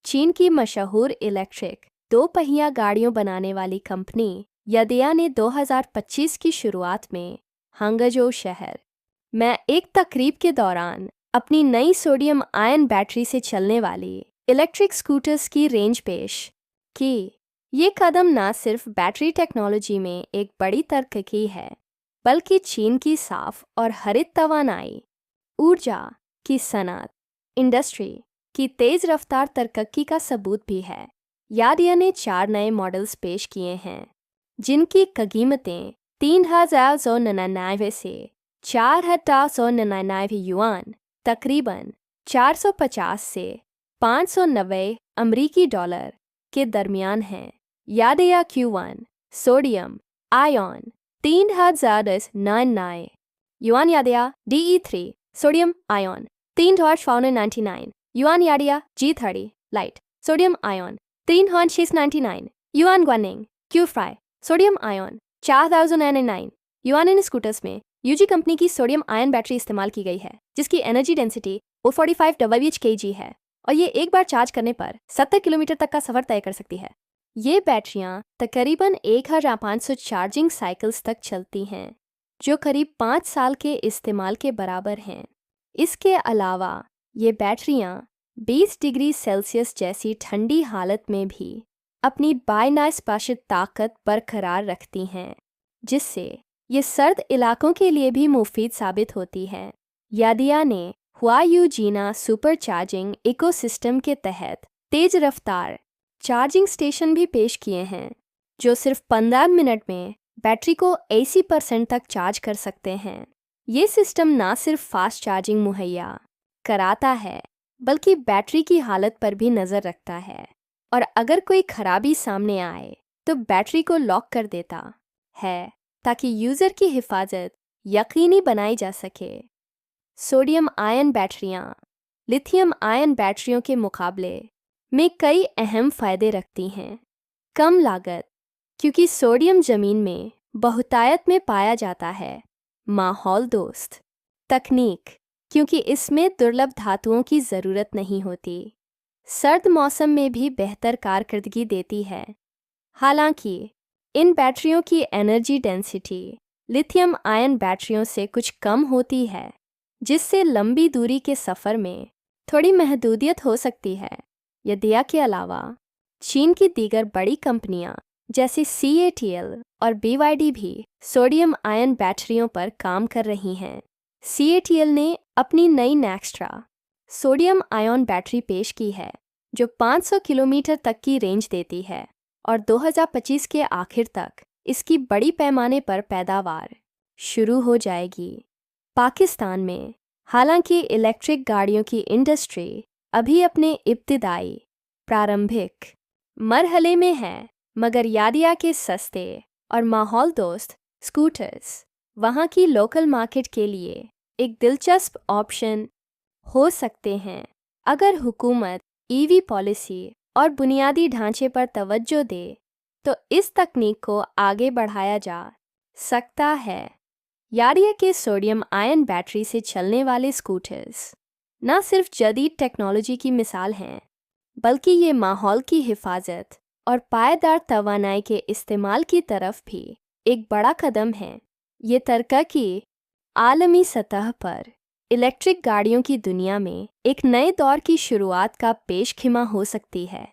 चीन की मशहूर इलेक्ट्रिक दो पहिया गाड़ियों बनाने वाली कंपनी यदिया ने 2025 की शुरुआत में हांगझोउ शहर में एक तकरीब के दौरान अपनी नई सोडियम आयन बैटरी से चलने वाली इलेक्ट्रिक स्कूटर्स की रेंज पेश की। ये कदम न सिर्फ बैटरी टेक्नोलॉजी में एक बड़ी तरक्की है, बल्कि चीन की साफ और हरित तवानाई ऊर्जा की सनत इंडस्ट्री की तेज़ रफ्तार तरक्की का सबूत भी है। यादिया ने 4 नए मॉडल्स पेश किए हैं, जिनकी कीमतें 3,999 से 4,999 युआन, तकरीबन 450 से 590 अमरीकी डॉलर के दरमियान हैं। Yadea Q1 sodium ion 3,999 yuan, Yadea DE3 sodium ion 3,499 yuan, Yadea G30 lite sodium ion 3,699 yuan, ग्वानिंग Q5 सोडियम आयन 4,099 युआन। इन स्कूटर्स में यूजी कंपनी की सोडियम आयन बैटरी इस्तेमाल की गई है, जिसकी एनर्जी डेंसिटी 45 Wh/kg है और ये एक बार चार्ज करने पर 70 किलोमीटर तक का सफ़र तय कर सकती है। ये बैटरियाँ तकरीबन 1,500 चार्जिंग साइकिल्स तक चलती हैं, जो करीब 5 साल के इस्तेमाल के बराबर हैं। इसके अलावा ये बैटरियाँ 20 डिग्री सेल्सियस जैसी ठंडी हालत में भी अपनी बायनास्पाशित ताकत बरकरार रखती हैं, जिससे ये सर्द इलाकों के लिए भी मुफीद साबित होती है। यादिया ने हुआयू जीना सुपर चार्जिंग इकोसिस्टम के तहत तेज रफ्तार चार्जिंग स्टेशन भी पेश किए हैं, जो सिर्फ 15 मिनट में बैटरी को 80% तक चार्ज कर सकते हैं। ये सिस्टम ना सिर्फ फास्ट चार्जिंग मुहैया कराता है, बल्कि बैटरी की हालत पर भी नज़र रखता है और अगर कोई खराबी सामने आए तो बैटरी को लॉक कर देता है, ताकि यूज़र की हिफाजत यकीनी बनाई जा सके। सोडियम आयन बैटरियाँ लिथियम आयन बैटरियों के मुकाबले में कई अहम फ़ायदे रखती हैं। कम लागत, क्योंकि सोडियम ज़मीन में बहुतायत में पाया जाता है। माहौल दोस्त तकनीक, क्योंकि इसमें दुर्लभ धातुओं की ज़रूरत नहीं होती। सर्द मौसम में भी बेहतर कारकर्दगी देती है। हालांकि इन बैटरियों की एनर्जी डेंसिटी लिथियम आयन बैटरियों से कुछ कम होती है, जिससे लंबी दूरी के सफ़र में थोड़ी महदूदियत हो सकती है। यदिया के अलावा चीन की दीगर बड़ी कंपनियां जैसे CATL और BYD भी सोडियम आयन बैटरियों पर काम कर रही हैं। CATL ने अपनी नई नेक्स्ट्रा सोडियम आयन बैटरी पेश की है, जो 500 किलोमीटर तक की रेंज देती है और 2025 के आखिर तक इसकी बड़ी पैमाने पर पैदावार शुरू हो जाएगी। पाकिस्तान में हालांकि इलेक्ट्रिक गाड़ियों की इंडस्ट्री अभी अपने इब्तिदाई प्रारंभिक मरहले में है, मगर यादिया के सस्ते और माहौल दोस्त स्कूटर्स वहाँ की लोकल मार्केट के लिए एक दिलचस्प ऑप्शन हो सकते हैं, अगर हुकूमत EV पॉलिसी और बुनियादी ढांचे पर तवज्जो दे तो इस तकनीक को आगे बढ़ाया जा सकता है। यादिया के सोडियम आयन बैटरी से चलने वाले स्कूटर्स न सिर्फ जदीद टेक्नोलॉजी की मिसाल हैं, बल्कि ये माहौल की हिफाजत और पायदार तवानाई के इस्तेमाल की तरफ भी एक बड़ा कदम है। ये तरक्की आलमी सतह पर इलेक्ट्रिक गाड़ियों की दुनिया में एक नए दौर की शुरुआत का पेशखिमा हो सकती है।